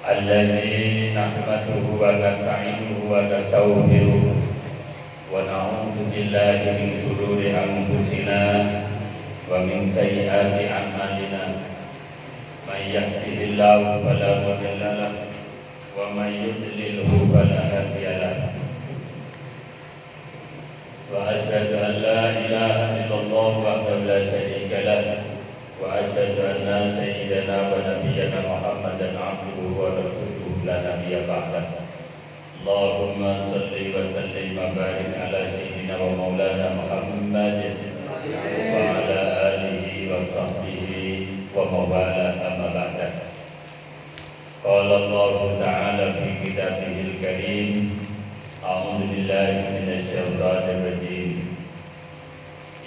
الذي نحمده ونستعينه ونستغفره ونعوذ بالله من شرور أنفسنا ومن سيئات أعمالنا من يهده الله فلا مضل له ومن يضلله فلا هادي له وأشهد أن لا إله إلا الله وحده لا شريك له وأشهد أن سيدنا ونبينا محمدا عبده ورسوله لا نبي بعده اللهم صل وسلم وبارك على سيدنا ومولانا محمد وعلى آله وصحبه ومن والاه أما بعد قال الله تعالى في كتابه الكريم أعوذ بالله من الشيطان الرجيم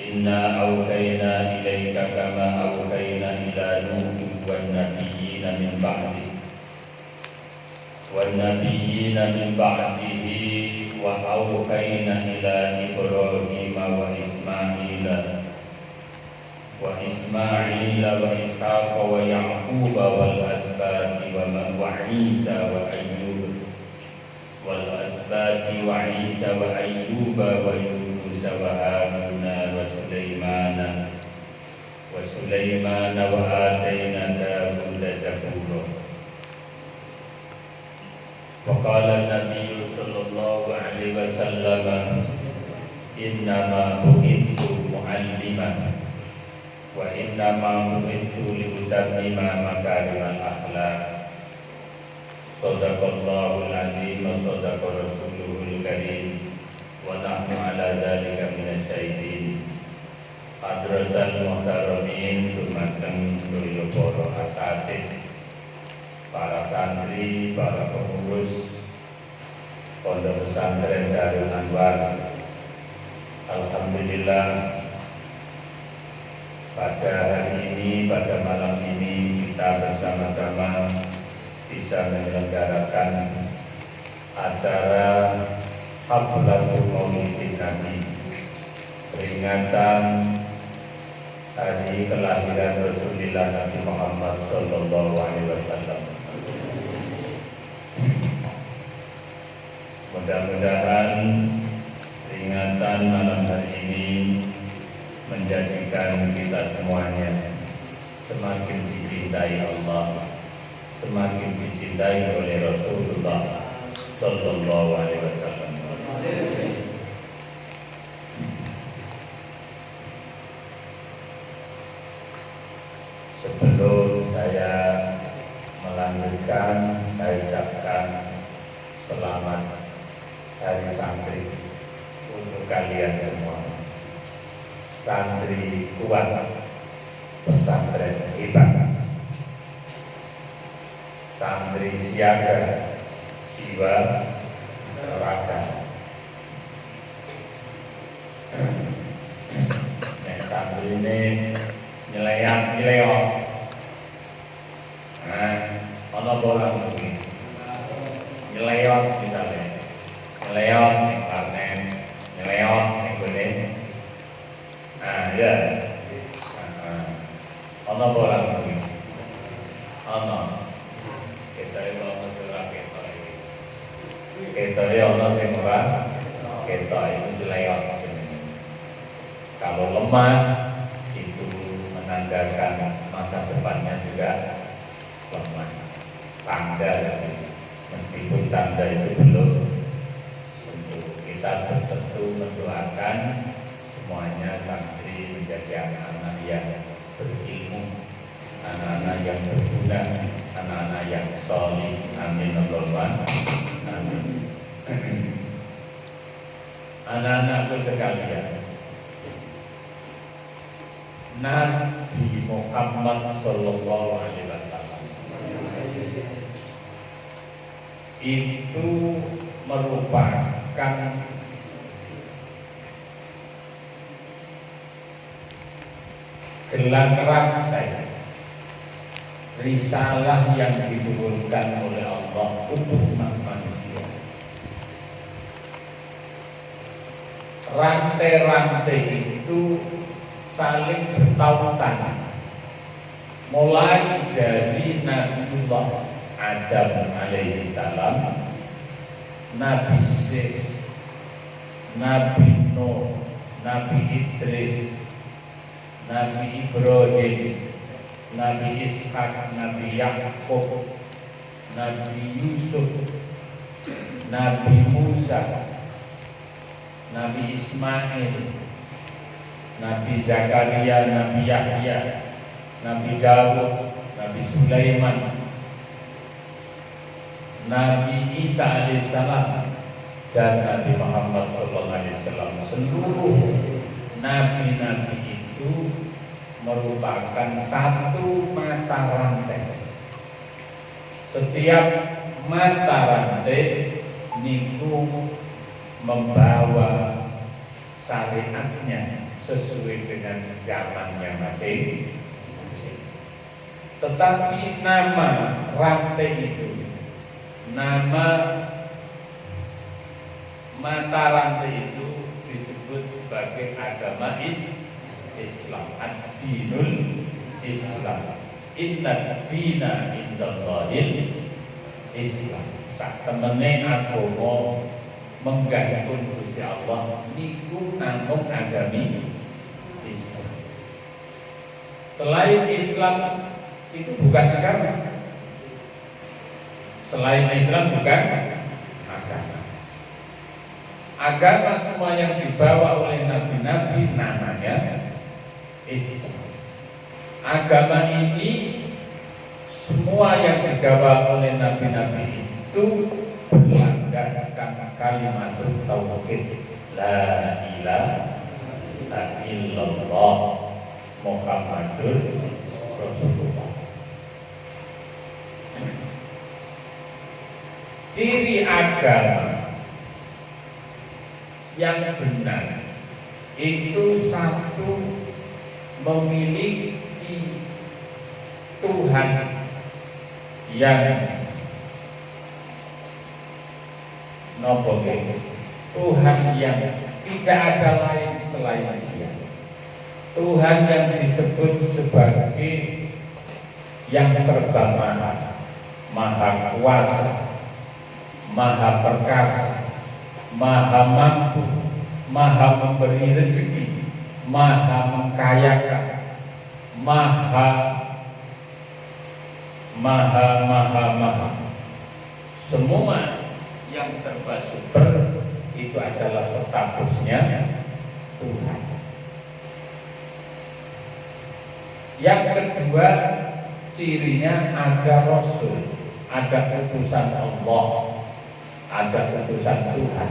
إنا أوحينا إليك كما أوحينا إلى نوح والنبيين من بعده وأوحينا إلى إبراهيم وإسماعيل وإسحاق ويعقوب والأسباط وعيسى وأيوب ويونس وهارون وسليمان وآتينا داود زبورا وقال النبي صلى الله عليه وسلم إنما بعثت معلما وإنما بعثت لأتمم مكارم الأخلاق صدق الله العظيم وصدق رسوله الكريم ونحن على ذلك من الشاهدين Hadratul Muhtaramin dumateng sedaya para asatidz, para santri, para pengurus Pondok Pesantren Darul Anwar. Alhamdulillah pada hari ini, pada malam ini kita bersama-sama bisa menyelenggarakan acara Haflatul Maulidin Nabi, peringatan hari kelahiran Rasulullah Nabi Muhammad Sallallahu Alaihi Wasallam. Mudah-mudahan peringatan malam hari ini menjadikan kita semuanya semakin dicintai Allah, semakin dicintai oleh Rasulullah Sallallahu Alaihi Wasallam. Sebelum saya melanjutkan, saya ucapkan selamat Hari Santri untuk kalian semua. Santri kuat, pesantren hebat, santri siaga, jiwa raga. Santri ini nyeleok. Ono bola mungkin nyeleok misalnya, nyeleok ning karnen, nyeleok ning gone. Ya. Ono bola mungkin. Ono. Kita itu ono surat kita ini. Kita itu ono sing ora. Kita itu nyeleok. Kalau lemah menandakan masa depannya juga lemah. Tanda, meskipun tanda itu belum tentu, kita tentu mendoakan semuanya santri menjadi anak-anak yang berilmu, anak-anak yang berguna, anak-anak yang solih. Amin Allahumma amin. Anak-anakku sekalian, Nabi Muhammad Sallallahu Alaihi Wasallam itu merupakan gelang rantai risalah yang diturunkan oleh Allah untuk umat manusia. Rantai-rantai itu saling bertautan, mulai dari Nabiullah Adam alaihi salam, Nabi Sis, Nabi Nuh, Nabi Idris, Nabi Ibrahim, Nabi Ishak, Nabi Yakub, Nabi Yusuf, Nabi Musa, Nabi Ismail, Nabi Zakaria, Nabi Yahya, Nabi Dawud, Nabi Sulaiman, Nabi Isa alaihissalam, dan Nabi Muhammad SAW. Seluruh nabi-nabi itu merupakan satu mata rantai. Setiap mata rantai niku membawa syariatnya sesuai dengan zamannya masing-masing. Tetapi nama rantai itu, nama mata rantai itu disebut sebagai agama Islam, ad-dinul Islam. Inna dina indallahil Islam. Sak temene agama menggantung Gusti Allah niku namung agami Islam. Selain Islam itu bukan agama. Selain Islam bukan agama. Agama semua yang dibawa oleh nabi-nabi namanya Islam. Agama ini semua yang dibawa oleh nabi-nabi itu berlandaskan kalimat tauhid, la ilaha illallah Muhammadur Rasulullah. Ciri agama yang benar itu satu, memiliki Tuhan yang Tuhan yang tidak ada lain selain Dia. Tuhan yang disebut sebagai yang serba maha, maha kuasa, maha perkasa, maha mampu, maha memberi rezeki, maha mengkayakan, maha. Semua yang serba super itu adalah statusnya Tuhan. Yang kedua, cirinya ada Rasul, ada utusan Allah, ada utusan Tuhan.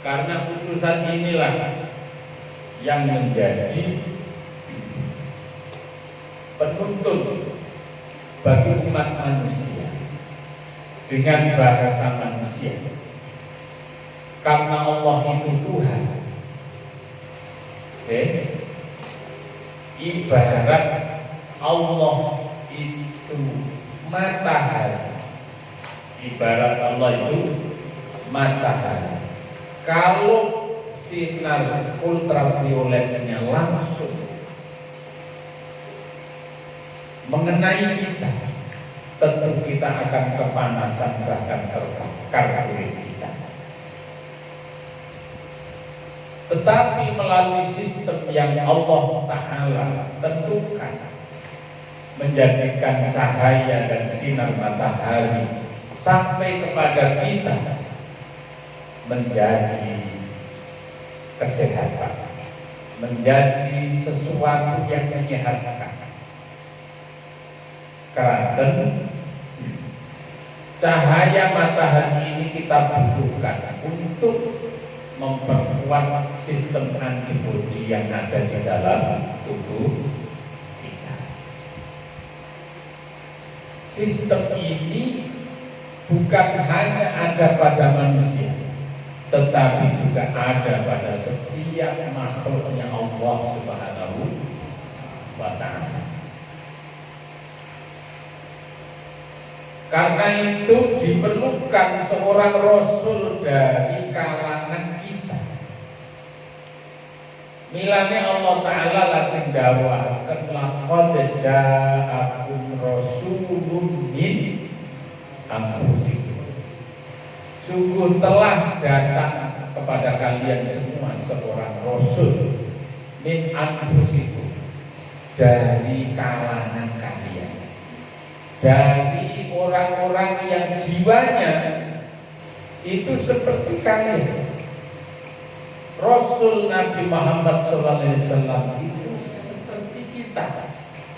Karena utusan inilah yang menjadi penuntun bagi umat manusia dengan bahasa manusia. Karena Allah itu Tuhan, ibarat Allah itu matahari. Ibarat Allah itu matahari. Kalau sinar ultravioletnya langsung mengenai kita, tentu kita akan kepanasan, bahkan terbakar kulit kita. Tetapi melalui sistem yang Allah Ta'ala tentukan, menjadikan cahaya dan sinar matahari sampai kepada kita, menjadi kesehatan, menjadi sesuatu yang menyehatkan. Karena cahaya matahari ini kita butuhkan untuk memperkuat sistem antibodi yang ada di dalam tubuh kita. Sistem ini bukan hanya ada pada manusia, tetapi juga ada pada setiap makhluknya Allah Subhanahu wa Ta'ala. Karena itu diperlukan seorang Rasul dari kalangan kita. Milane Allah Ta'ala lajeng dawuh, ngendikaken laqad ja'akum rasulun min anfusikum. Sungguh telah datang kepada kalian semua seorang rasul min anfusikum, dari kalangan kalian, dari orang-orang yang jiwanya itu seperti kalian. Rasul Nabi Muhammad SAW itu seperti kita,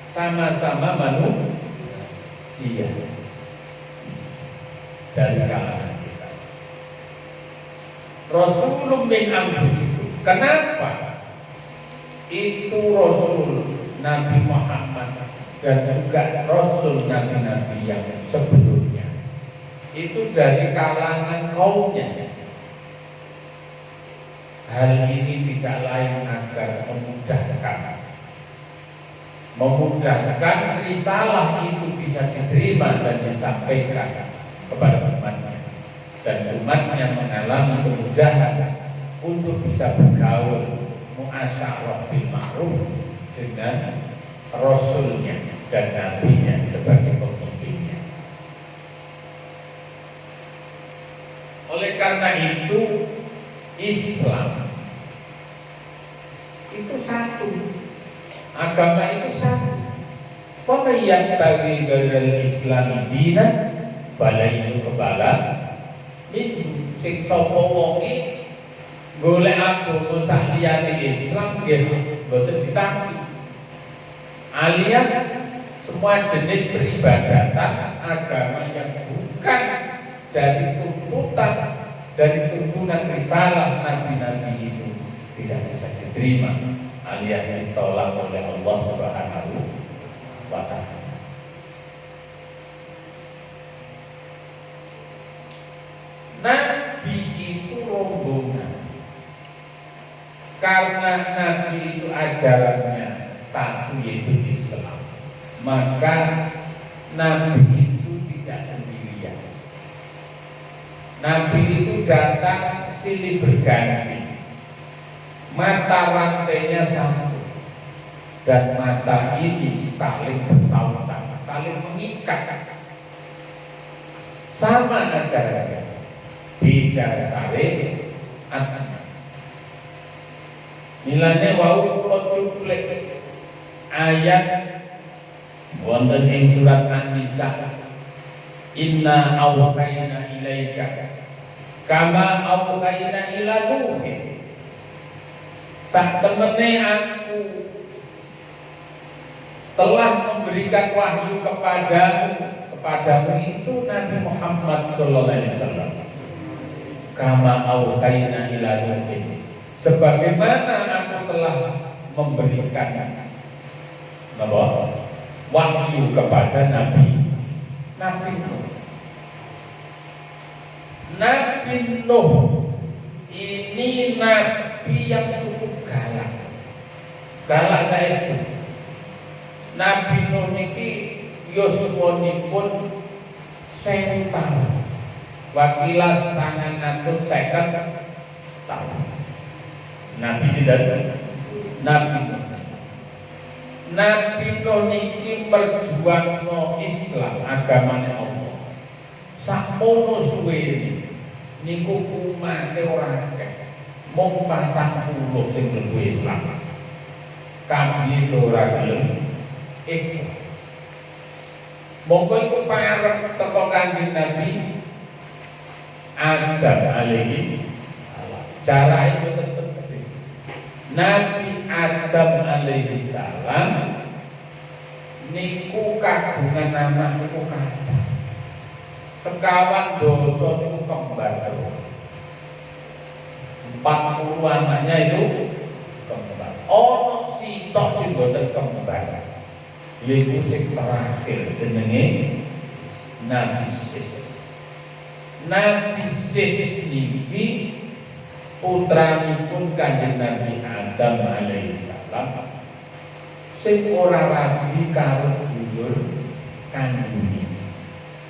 sama-sama manusia dari kalangan kita. Rasulun min anfusikum. Kenapa? Itu Rasul Nabi Muhammad dan juga Rasul Nabi-Nabi yang sebelumnya itu dari kalangan kaumnya. Hal ini tidak lain agar memudahkan risalah itu bisa diterima dan disampaikan kepada umatnya, dan umatnya mengalami kemudahan untuk bisa bergaul muasyarah bil ma'ruf dengan Rasulnya dan Nabinya sebagai pemimpinnya. Oleh karena itu Islam itu satu, agama itu satu. Faman yattaqi ghairal islami dinan balayu kebala min sing sapa wonge golek agama saliyane Islam nggih boten ditampi. Alias semua jenis peribadatan agama yang bukan dari tuntunan risalah nabi-nabi itu tidak bisa diterima, alias ditolak oleh Allah Subhanahu wa ta'ala. Nabi itu rombongan. Karena Nabi itu ajarannya satu, yaitu Islam, maka Nabi itu tidak sendirian. Nabi itu datang silih berganti. Mata rantainya satu, dan mata ini saling bertautan, saling mengikat. Sama ajarannya, beda saling antar. Milane wau kula cuplek ayat wonten ing surat An-Nisa, inna awhayna ilaika kama awhayna ila Nuhin. Sak temene aku telah memberikan wahyu kepadamu itu Nabi Muhammad sallallahu alaihi wasallam. Kama awhayna ila Nuhin, sebagaimana aku telah memberikan wahyu kepada Nabi Nuh. Nabi Nuh ini nabi yang cukup galak saestu. Nabi Nuh niki yuswanipun 1000 tahun, wakilas 950 tahun. Nabi sinten? Nabi Nuh. Nabi Nuh niki perjuangno Islam, agamane Allah. Sakmono suwe niku umate ora akeh. Mung 40 sing mlebu Islam. Kabeh ora gelem Islam. Monggo iku parek teko Kanjeng Nabi Adam alaihi salam. Carane boten Nabi Adam alaihi salam niku kagungan anak niku kathah. Sekawan dosa niku kembar. 40 anaknya itu kembar. Ono sitok sing boten kembar. Yaitu sing terakhir jenenge Nabi Sis. Nabi Sis niki putranipun Kanjeng Nabi Adam alaihi salam sing ora rabi karo dulur kandhunge,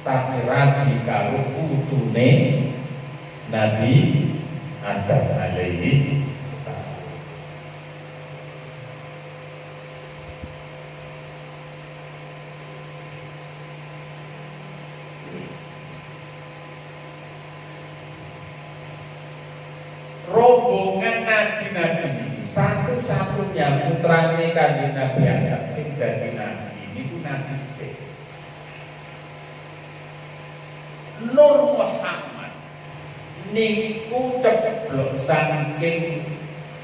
tapi rabi karo putune Nabi Adam alaihi salam. satu-satunya putrane Kanjeng Nabi Adam sing dadi nabi niku Nabi Sis. Nur Muhammad niku ceblok saking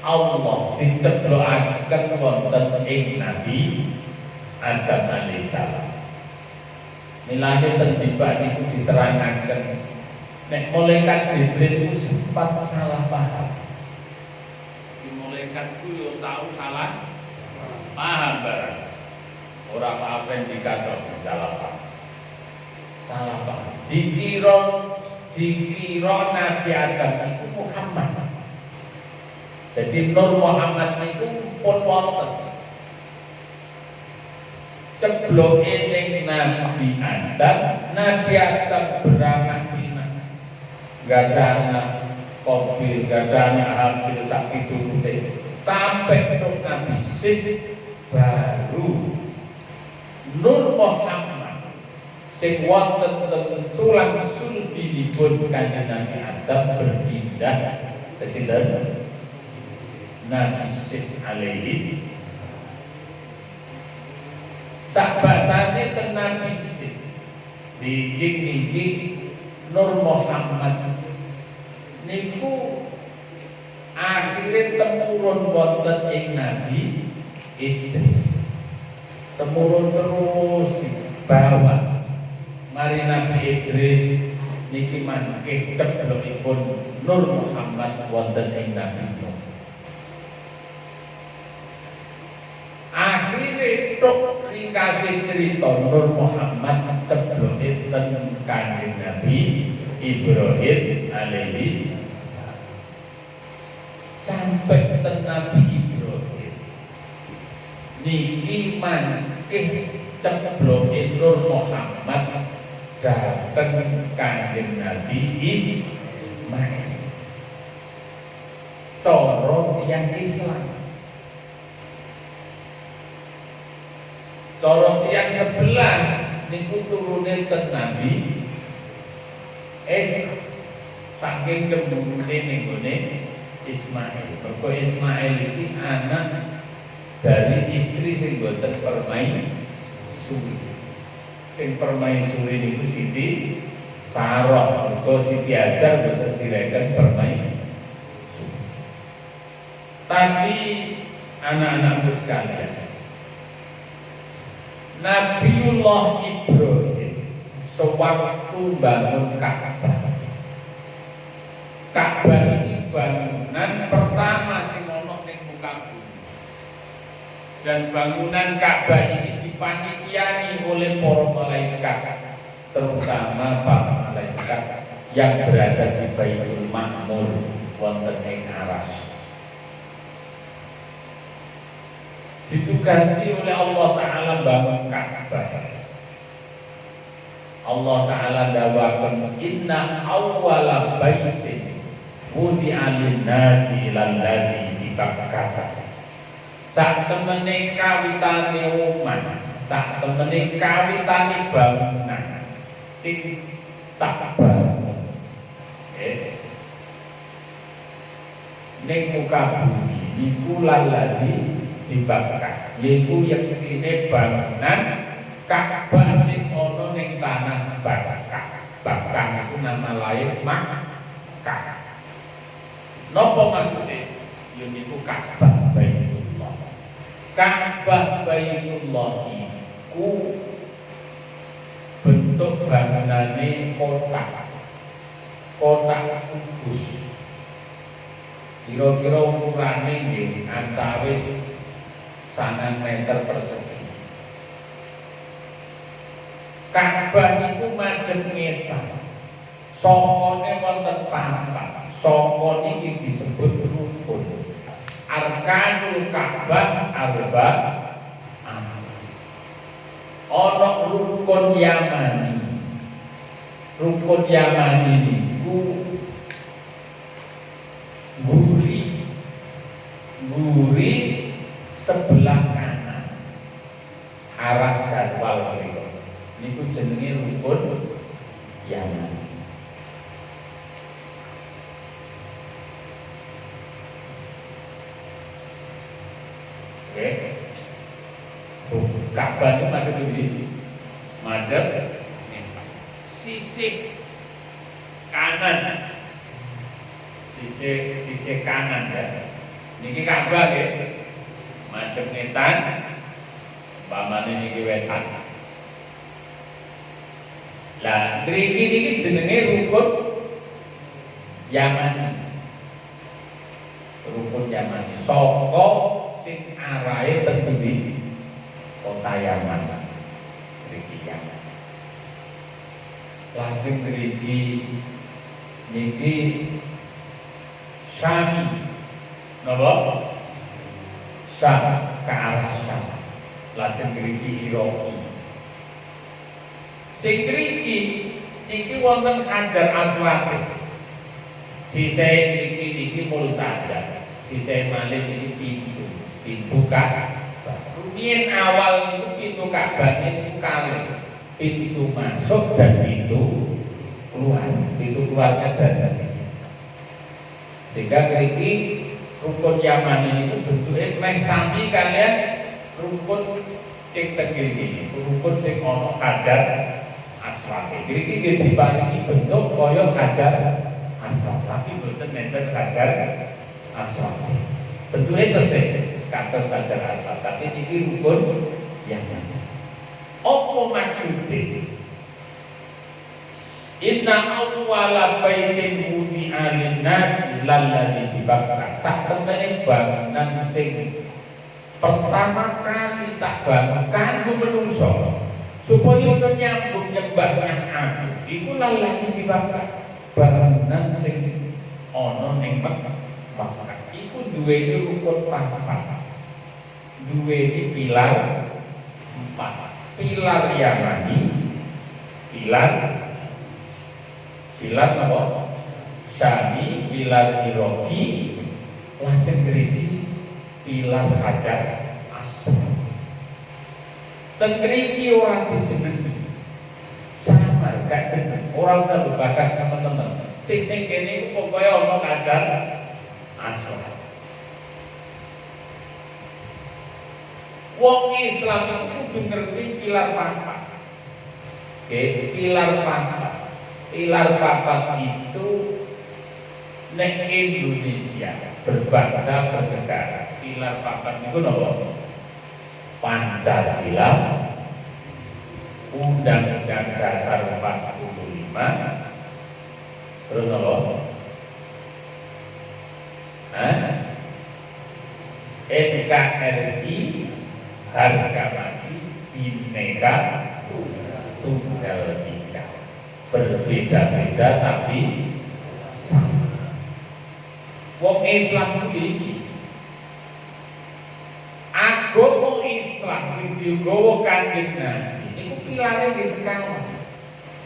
Allah diceblokaken wonten ing Nabi Adam alaihissalam. Milane ten dibak niku diterangaken nek malaikat Jibril itu sempat salah paham. Di malaikat ku yo tahu salah paham barang. Ora apa yang dikatakan salah paham. Salah paham. Dikira Nabi Adam itu Muhammad. Jadi Nur Muhammad itu pun wonten. Cebloke ning Nabi Adam beranak pinak. Gadana Qabil, gadana Habil sak pitulute. Sampai ke Nabi Sis baru Nur Muhammad sing wonten tulang sulbinipun Kanjeng Nabi Adam berpindah ke sinten Nabi Sis alaihi sabatane ten Nabi Sis bijing niki Nur Muhammad niku akhirnya temurun wonten ing Nabi Idris. Temurun terus dibawa. Mari Nabi Idris niki mangke ceblokipun Nur Muhammad wonten ing Nabi Nuh. Akhire tok ringkase cerita Nur Muhammad cebloke ten Kanjeng Nabi Ibrahim alaihi sampai ten Nabi Ibrahim niki mangke cebloke Nur Muhammad dateng Kanjeng Nabi Ismail. Cara yang Islam, cara yang sebelah niku turune ten Nabi saking cemburune ning gone Ismail. Mergo Ismail iki anak dari istri sing boten permaisuri. Sing permaisuri niku Siti Sarah. Mergo Siti Hajar boten direken permaisuri. Tapi anak-anakku sekalian, Nabiullah Ibrahim sewaktu bangun Ka'bah ini bangunan pertama sing ana ning muka bumi. Dan bangunan Ka'bah ini dipanitiani oleh para malaikat, terutama para malaikat yang berada di Baitul Ma'mur wonten ing Aras. Ditugasi oleh Allah Ta'ala bangun Ka'bah. Allah Ta'ala dawakan inna awwala baitin wudi'a lin-nasi lalladzi bi Bakkah. Sak temene kawitane umat, sak temene kawitane bangunan sing tak bangun ning muka bumi iku lalladzi di Bakkah, yaitu yang ini bangunan Ka'bah sing ana ning tanah Bakkah. Bakkah itu nama lain Makkah. Napa maksudnya? Yaitu Ka'bah Baitullah. Ka'bah Baitullah iku bentuk bangunane kotak kudus. Kira-kira ukurane nggih antawis 9 meter persegi. Ka'bah itu madhep ngetan. Songone wonten papat. Songo niki disebut rukun. Arkanul Ka'bah arba'ah. Ana rukun Yamani. Rukun Yamani niku guri sebelah kanan arah jadwal mereka niku jenenge rukun Yaman. Oke. Ka'bah itu madhep ndi? Madhep sisi kanan. Sisi kanan ya. Niki Ka'bah nggih. Madhep ngetan. Umpamane niki wetan. Lah, mriki niki jenenge rukun Yamani. Rukun Yamani. Saka sing arahe teng kota Yaman. Mriki Yaman. Lajeng mriki niki Syami. Napa? Syam ke arah Syam. Lajeng mriki Iraki. Sing mriki niki wonten Hajar Aswad. Sisih niki multaja. Sisih malih niki pintu Ka'bah. Rumiyin awal niku pintu Ka'bah niku kalih. Pintu masuk dan pintu keluar. Pintu keluarnya dari sini. Sehingga mriki rukun Yaman ini bentuknya meh sami kalian rukun sing tegir ini, rukun sing ana Hajar Aswad. Mriki nggih diparingi bentuk kaya Hajar Aswad, tapi boten nenten Hajar Aswad. Bentuknya tesih kados Hajar Aswad, tapi niki rukun Yaman. Apa maksudnya? Inna awwala baitin wudi'a lin-nas lalladzi bi Bakkah. Sak temene bangunan sing pertama kali tak bangun kanggo menungso supaya iso nyambung nyembah nang aku. Iku lalladzi bi Bakkah. Bangunan sing ana ning Bakkah. Iku duweni rukun papat. Duweni pilar 4. Pilar Yamani, pilar apa? Syami, pilar Iraki, lajeng mriki pilar Hajar Aswad. Ten mriki ora dijenengi. Samar gak jeneng. Ora usah bakas teman-teman. Sing ning kene pokoke ana Hajar Aswad. Wong Islam itu kudu ngerti pilar papat. Oke, pilar papat. Pilar papat itu nek Indonesia berbangsa bernegara. Pilar papat itu napa? Pancasila, Undang-Undang Dasar 45, terus napa? NKRI, harga mati, bineka tunggal ika. Berbeda-beda tapi sama. Wong Islam iki agama Islam sing dienggawa Kanjeng Nabi iku pilare wis sekawan.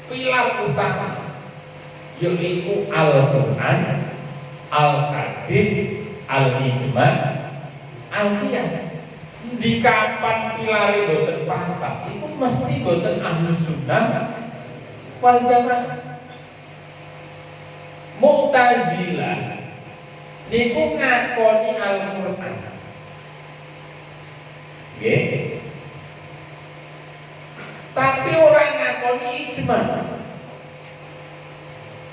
Pilar utama yaiku Al-Qur'an, Al-Hadis, Al-Ijma', Al-Qiyas. Di kapan pilare boten papat iku mesti boten Ahlus Sunnah wal Jamaah. Mu'tazilah niku ngakoni Al-Qur'an. Nggih. Tapi ora ngakoni ijma'.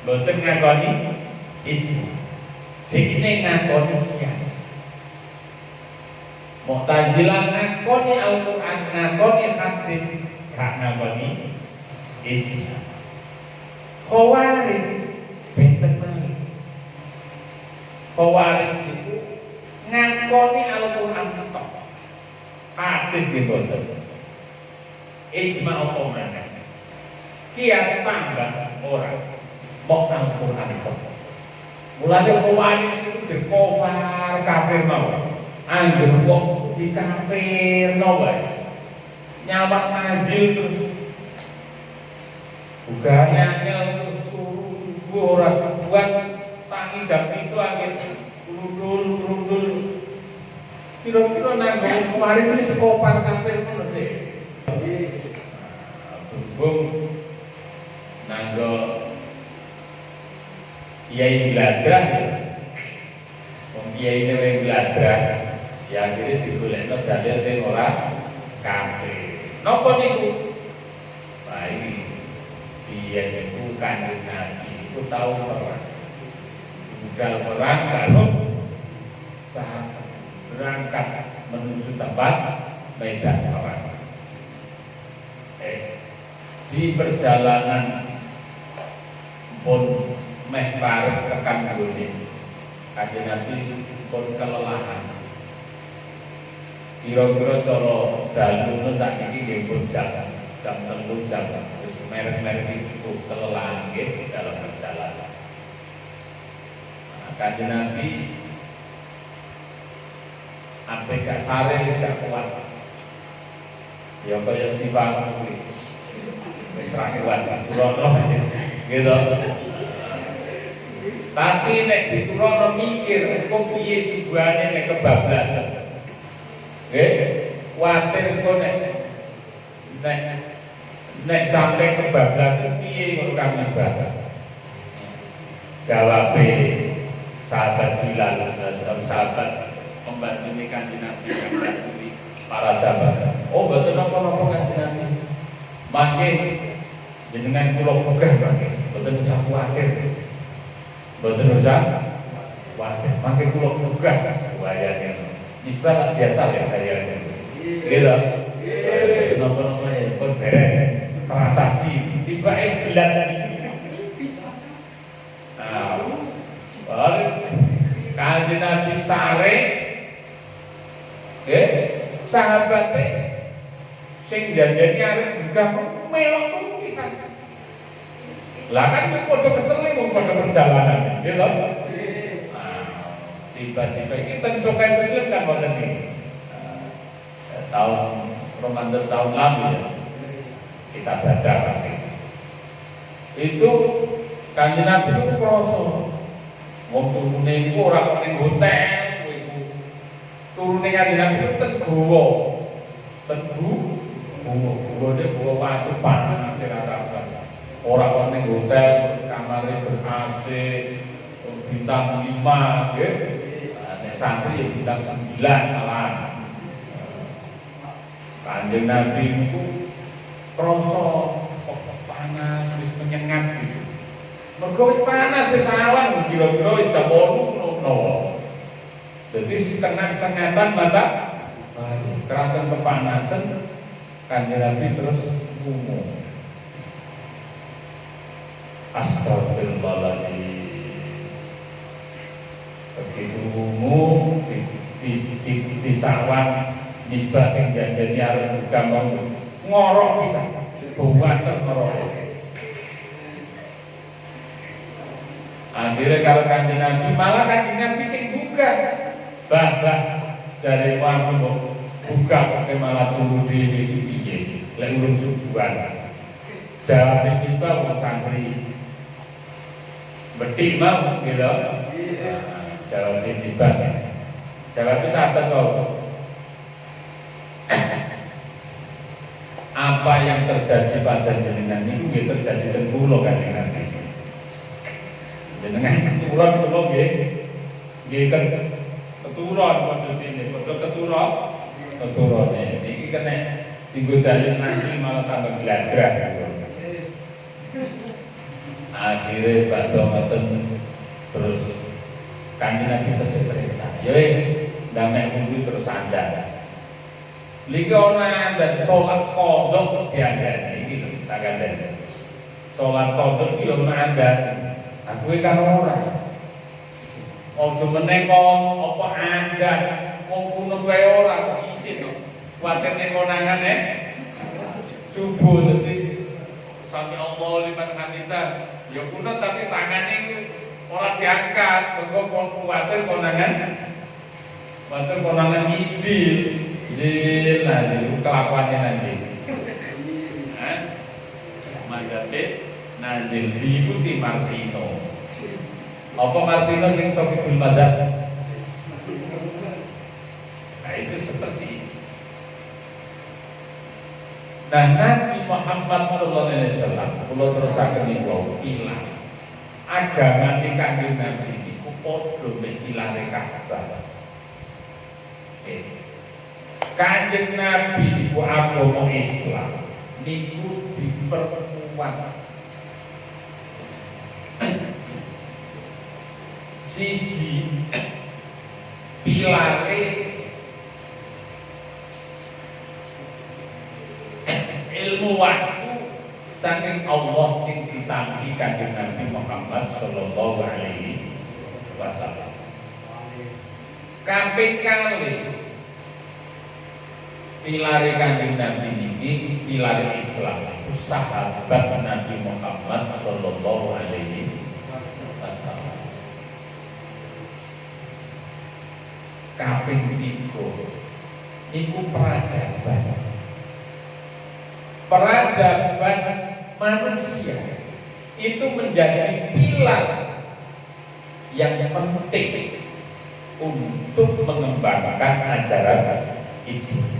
Boten ngakoni ijma'. Dekne ngakoni qiyas. Mu'tazilah ngakoni Al-Qur'an, ngakoni hadis, gak ngakoni ijma'. Khawarij benten malih. Khawarij itu ngakoni Al-Qur'an tok. Hadis nggih boten. Ijma' apa maneh? Qiyas tambah ora. Mok Al-Qur'an tok. Mulane Khawarij itu jekofar kafir mawon. Angger wong dikafirno wae. Nyawak nazil terus bukannya terus turu ora buat tangi jam itu akhir rundul kira-kira nanggung kemarin ini sekopar kafir ngono deh. Bung nanggo kiai bladrah ya. Wong kiai dhewe bladrah Ya akhirnya digolekno dalil sing ora kabeh. Napa niku? Baik. Biyen niku Kanjeng Nabi iku tau perang. Budal perang kalau sahabat berangkat menuju tempat medan perang. Di perjalanan pun meh parek tekan nggone Kanjeng Nabi pun kelelahan. Kira-kira cara dalu sakniki nggih pun jam 3 jam. Wis merek-merek itu kelelahan nggih dalam perjalanan. Kanjeng Nabi ampe gak sare wis gak kuat. Ya kaya sifat kuwi. Wis ra kuat turono gitu. Tapi nek diturono mikir kok piye sibane nek kebablasan. Nggih, kuwatir kok nek sampai kebablasan piye kok kami sebatas. Jawabe sahabat Bilal, sahabat membantu Kanjeng Nabi, para sahabat. Oh, betul napa-napa Kanjeng Nabi. Mangke jenengan kula pegah mangke, mboten usah kuwatir. Mboten usah kuwatir. Mangke kula pegah wayane. Nisbah biasa ya kayane. Gitu. Napa-napa ya pun beres. Teratasi tibake gelas iki. Nah, Kanjeng Nabi sare sahabate sing janjane arep buka melok tulisan. Lah kan padha kesel wong padha perjalanan, gitu. Tiba-tiba kita disokai Muslim kan wonten iki. Tahun Ramadan tahun lalu ya. Kita baca nanti. Itu Kanjeng Nabi itu krasa wong turune iku ora kok ning hotel kowe iku. Turune Kanjeng Nabi itu teguwa. Gone bawa watu panas rata-rata. Ora kok ning hotel kamare ber-AC bintang 5 nggih. Nek santri ya bintang 9 malah. Kanjeng Nabi itu krasa panas wis menyengat gitu. Mergo wis panas wis awan kira-kira wis jam 8 ngono. Jadi setengah sengatan mata keratan kepanasan Kanjeng Nabi terus ngomong Astagfirullahaladzim. Begitu ngomong di sawan nisbah sing janjane arep buka mau ngorok bisa buat ngorok. Akhirnya kalau Kanjeng Nabi malah Kanjeng Nabi sing buka. Bah jare wae buka pakai malah turu dhewe iki piye lek urung subuhan. Jawab nisbah wong santri betik mau gitu. Jawab nisbah. Jawab sahabat kau. Apa yang terjadi pada jenengan itu nggih terjadi teng kula kan nanti. Jenengan keturunan kula nggih kan keturunan maksudnya keturunan iki kena dienggo dalil nanti malah tambah gladrak. Akhirnya badhe ngoten terus Kanjeng Nabi terus ya wis damai kuwi terus andal. Lagi orang dan sholat qadha diandani iki lho tak kandhani. Sholat qadha iki yo ada. Aku kan ora. Ojo meneh kon apa adat wong kuno wae ora kok isin kok. Kuwatir ning konangan subuh dadi sami Allah liman hamida. Ya kuno tapi tangane ora diangkat, mergo kuwatir konangan. Kuwatir konangan idil. Nanti kelakuannya nanti. Mazhabnya nazil diikuti Martino. Apa Martino sing sopikul mazhab? Nah itu seperti itu. Nah Nabi Muhammad sallallahu alaihi wasallam kula terusaken niku ilang. Agama Kanjeng Nabi niku padha mek ilare Ka'bah. Kanjeng Nabi niku agama Islam niku diperkuat siji pilare ilmu waktu saking Allah sing ditampi Kanjeng Nabi Muhammad sallallahu alaihi wasallam. Kaping kalih pilare Kanjeng Nabi niki pilare Islam itu sahabat Nabi Muhammad sallallahu alaihi wasallam. Kaping 3 niku peradaban manusia itu menjadi pilar yang penting untuk mengembangkan ajaran Islam.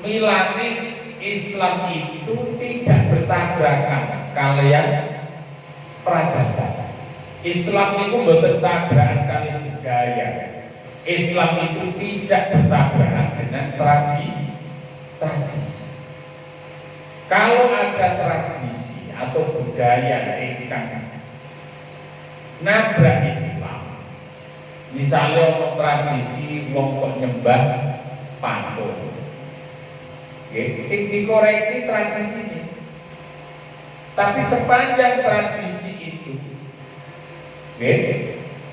Milane Islam itu tidak bertabrakan kalian peradaban. Islam itu bertabrakan kalian budaya. Islam itu tidak bertabrakan dengan tradisi. Kalau ada tradisi atau budaya yang nabrak Islam, misalnya untuk tradisi wong kok nyembah patung, sing dikoreksi tradisinya. Tapi sepanjang tradisi itu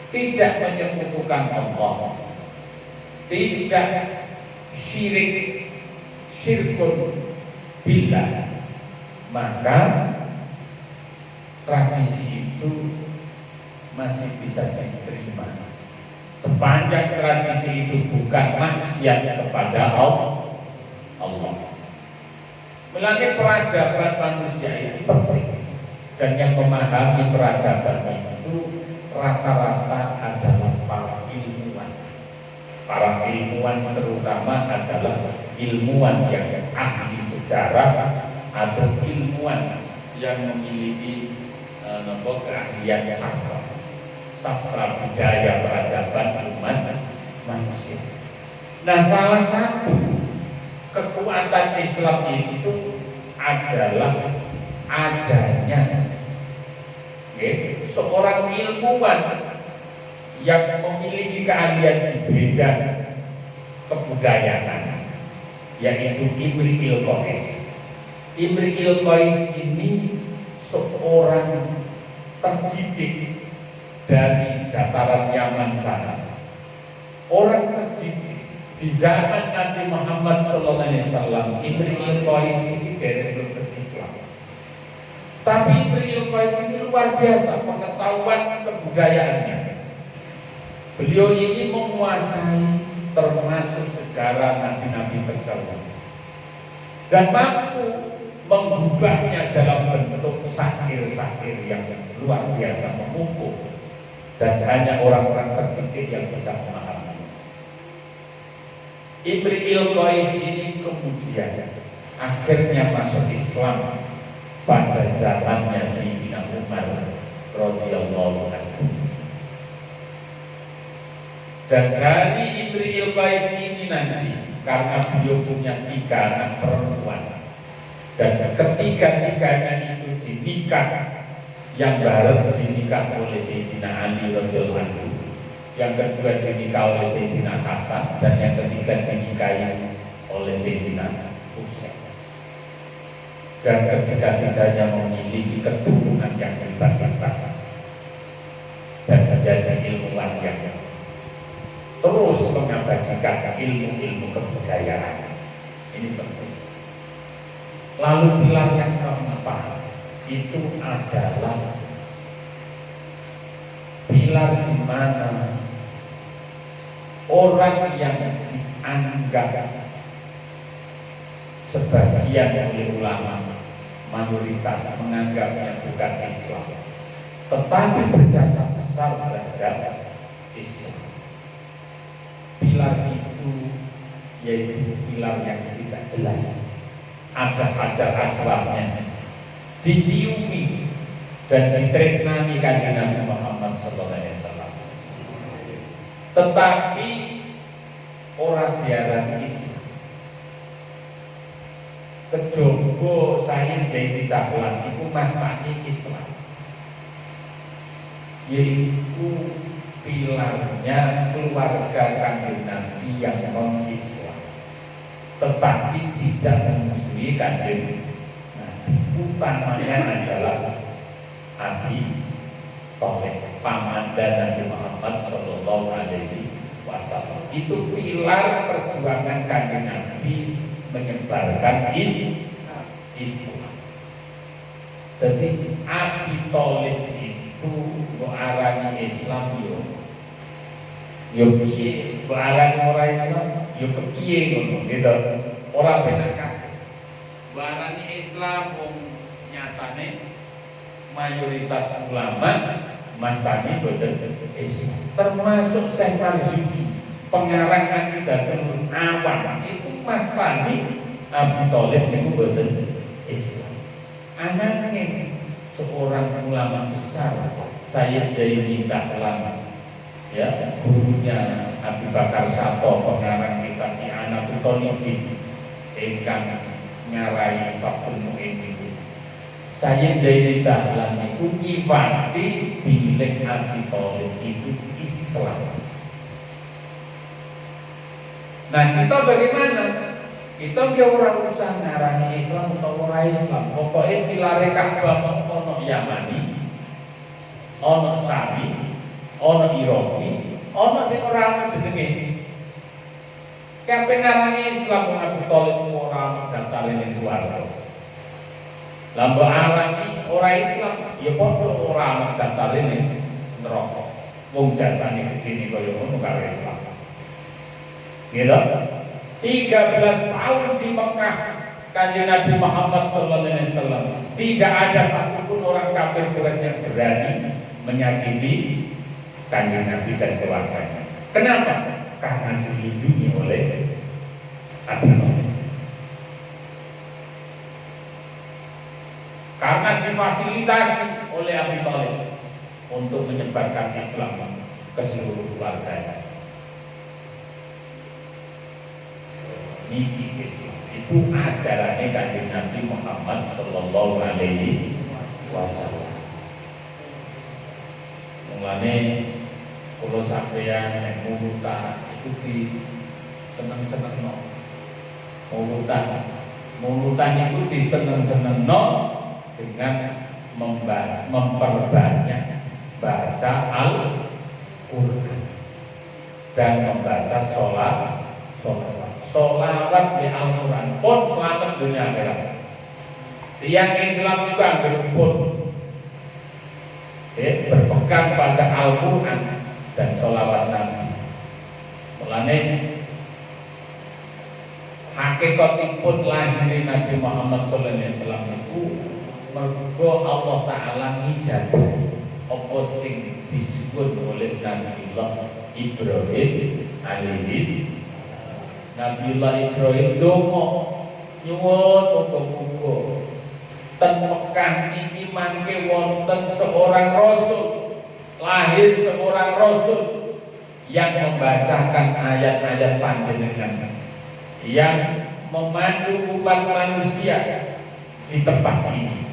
tidak menyekutukan Allah, tidak syirkun billah, maka tradisi itu masih bisa diterima sepanjang tradisi itu bukan maksiat kepada Allah. Melani peradaban manusia itu penting, dan yang memahami peradaban itu rata-rata adalah para ilmuwan. Para ilmuwan terutama adalah ilmuwan yang ahli sejarah atau ilmuwan yang memiliki keahlian sastra budaya peradaban umat manusia. Nah, salah satu kekuatan Islam itu adalah adanya seorang ilmuwan yang memiliki keahlian di bidang kebudayaan, yaitu Imri Il-Qais. Imri Il-Qais ini seorang terdidik dari dataran Yaman sana, orang terdidik di zaman Nabi Muhammad SAW. Imri Il-Qais ini dari belum berislam, tapi Imri Il-Qais ini luar biasa pengetahuan kebudayaannya. Beliau ini menguasai termasuk sejarah nabi-nabi terdahulu dan mampu mengubahnya dalam bentuk syair-syair yang luar biasa memukul, dan hanya orang-orang terdidik yang bisa memahami. Imri Il-Qais ini kemudian akhirnya masuk Islam pada zamannya Sayyidina Umar radhiyallahu anhu. Dan dari Imri Il-Qais ini nanti, karena beliau punya 3 anak perempuan, dan ketiga-tiganya itu dinikah, yang baru dinikah oleh Sayyidina Ali radhiyallahu anhu, yang kedua dinikah oleh Sayyidina Hasan, dan yang ketiga dinikahi oleh Sayyidina Husain. Dan ketiga-tiganya memiliki keturunan yang hebat-hebat dan menjadi ilmuwan yang terus mengabadikan ilmu-ilmu kebudayaan. Ini penting. Lalu pilar yang keempat itu adalah pilar di mana orang yang dianggap sebagian oleh ulama mayoritas menganggapnya bukan Islam, tetapi berjasa besar terhadap Islam. Pilar itu yaitu pilar yang tidak jelas, ada hajar aswabnya, diciumi dan ditresnani Kanjeng Nabi Muhammad SAW. Tetapi ora diarani Islam. Kejaba Sayyid Zaidi Dahlan iku mastani Islam, yaitu pilarnya keluarga Kanjeng Nabi yang non-Islam, tetapi tidak memusuhi Kanjeng Nabi. Utamanya adalah Abi Thalib, paman Nabi Muhammad Shallallahu Alaihi Wasallam. Itu pilar perjuangan Kanjeng Nabi menyebarkan Islam. Jadi Abi Thalib itu arani Islam yo piye, arani ora Islam yo kepiye ngono gitu. Ora bener kabeh. Arani Islam wong nyatane mayoritas ulama mastani boten Islam. Termasuk Syekh Marzuki, pengarang Aqidatul Awam itu mastani Abi Thalib niku boten Islam. Anaknya seorang ulama besar, Sayyid Zaidi Dahlan, ya, gurunya Abu Bakar Sato, pengarang kitab I'anatul Talibin, ingkang ngarai Fathul Mu'in itu. Sayyid Zaidi Dahlan itu nyifati bilih Abi Thalib itu Islam. Nah, kita bagaimana? Kita dia orang usah ngarani Islam atau ora Islam. Pokoknya pilare Ka'bah ono Yamani, ono Sami, ono Iraki, ono sing ora jenenge. Kabeh ngarani Islam wong Abu Thalib ora daftar ning swarga. Lah mbok arani ora Islam, ya padha ora daftar ning neraka. Wong jasane gedene kaya ngono karo Islam. Gitu? 13 tahun di Mekah Kanjeng Nabi Muhammad SAW, tidak ada satupun orang kafir Quraisy yang berani menyakiti Kanjeng Nabi dan keluarganya. Kenapa? Karena dilindungi oleh Abi Thalib. Karena difasilitasi oleh Abi Thalib untuk menyebarkan Islam ke seluruh keluarganya. Niki Islam itu ajarannya Kanjeng Nabi Muhammad Sallallahu Alaihi Wasallam. Mulane kalau sampeyan yang mulutan itu di seneng-seneng no. Mulutan itu diseneng-seneng no dengan memperbanyak baca Al-Quran dan membaca sholawat di Al-Quran pun selamat dunia akhirat. Yang Islam juga berpun berpegang pada Al-Quran dan sholawat Nabi. Mulane hakikatipun lahir Nabi Muhammad SAW itu mergo Allah Ta'ala ngijabah apa sing disebut oleh Nabiullah Ibrahim alaihi. Nabiullah Ibrahim donga nyuwun muga-muga ten Mekah iki mangke wonten seorang rasul, lahir seorang rasul yang membacakan ayat-ayat panjenengan, yang memandu umat manusia di tempat ini,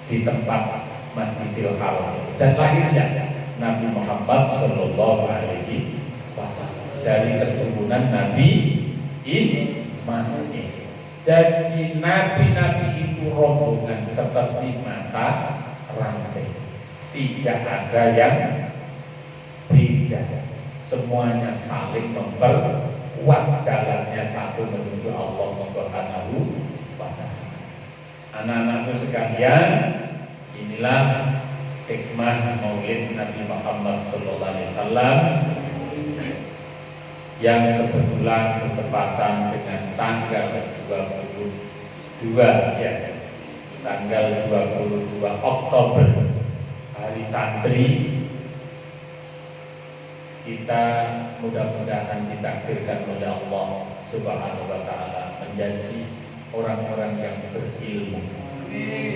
di tempat Masjidil Haram, dan lahirnya Nabi Muhammad Sallallahu Alaihi Wasallam dari keturunan Nabi Ismail. Jadi nabi-nabi itu rombongan seperti mata rantai, tidak ada yang beda, semuanya saling memperkuat jalannya satu menuju Allah Subhanahu wa Ta'ala. Anak-anakku sekalian, inilah hikmah Maulid Nabi Muhammad SAW yang kebetulan bertepatan dengan tanggal 22 ya, tanggal 22 Oktober, hari santri. Kita mudah-mudahan ditakdirkan oleh Allah Subhanahu wa Ta'ala menjadi orang-orang yang berilmu,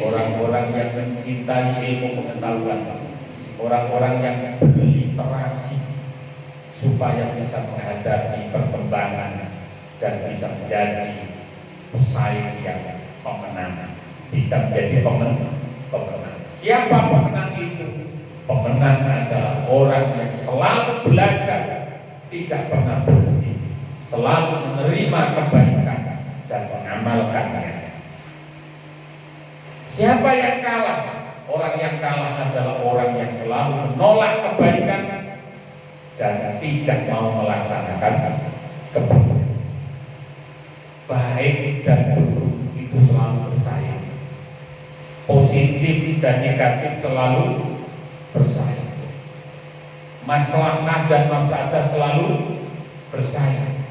orang-orang yang mencintai ilmu pengetahuan, orang-orang yang berliterasi, supaya bisa menghadapi perkembangan dan bisa menjadi pesaing yang pemenang, bisa menjadi pemenang. Siapa pemenang itu? Pemenang adalah orang yang selalu belajar, tidak pernah berhenti, selalu menerima kebaikan dan mengamalkannya. Siapa yang kalah? Orang yang kalah adalah orang yang selalu menolak kebaikan dan tidak mau melaksanakan kebaikan. Baik dan buruk itu selalu bersaing, positif dan negatif selalu bersaing, maslahah dan mafsadah selalu bersaing,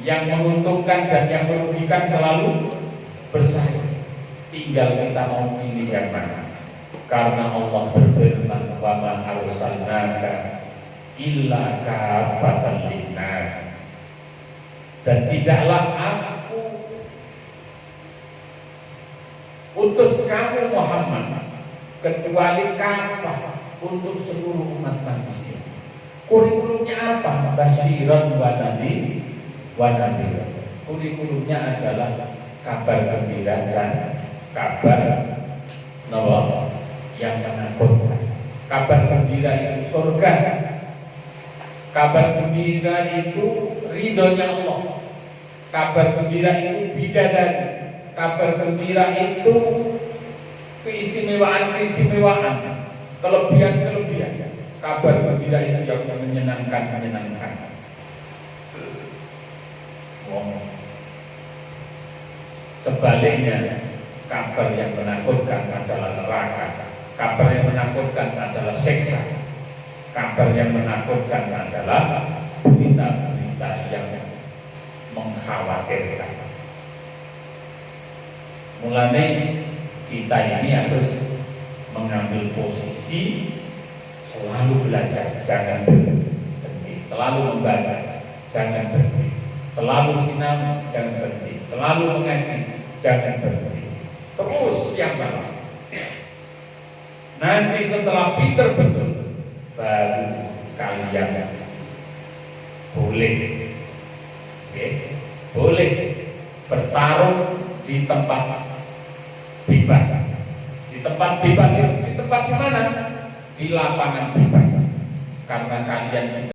yang menguntungkan dan yang merugikan selalu bersaing. Tinggal kita mau pilih yang mana. Karena Allah berfirman, wa ma arsalnaka illa kafatan linnas, dan tidaklah aku utus kamu Muhammad kecuali kafah untuk seluruh umat manusia. Kurikulumnya apa? Basyiran wa nadhir. Kurikulumnya adalah kabar gembira dan kabar yang menakutkan. Kabar gembira itu surga, kabar gembira itu ridhonya Allah, kabar gembira itu bidadari, kabar gembira itu keistimewaan, kelebihan. Kabar gembira itu yang menyenangkan. Sebaliknya, kabar yang menakutkan adalah neraka, kabar yang menakutkan adalah siksa, kabar yang menakutkan adalah berita-berita yang mengkhawatirkan. Mulanya kita ini harus mengambil posisi selalu belajar, jangan berhenti, selalu membaca, jangan berhenti, selalu sinau, jangan berhenti, selalu mengaji, jangan berhenti. Terus yang mana? Nanti setelah pinter betul, baru kalian boleh, boleh bertarung di tempat bebas. Di tempat bebas itu di tempat di mana? Di lapangan bebas. Karena kalian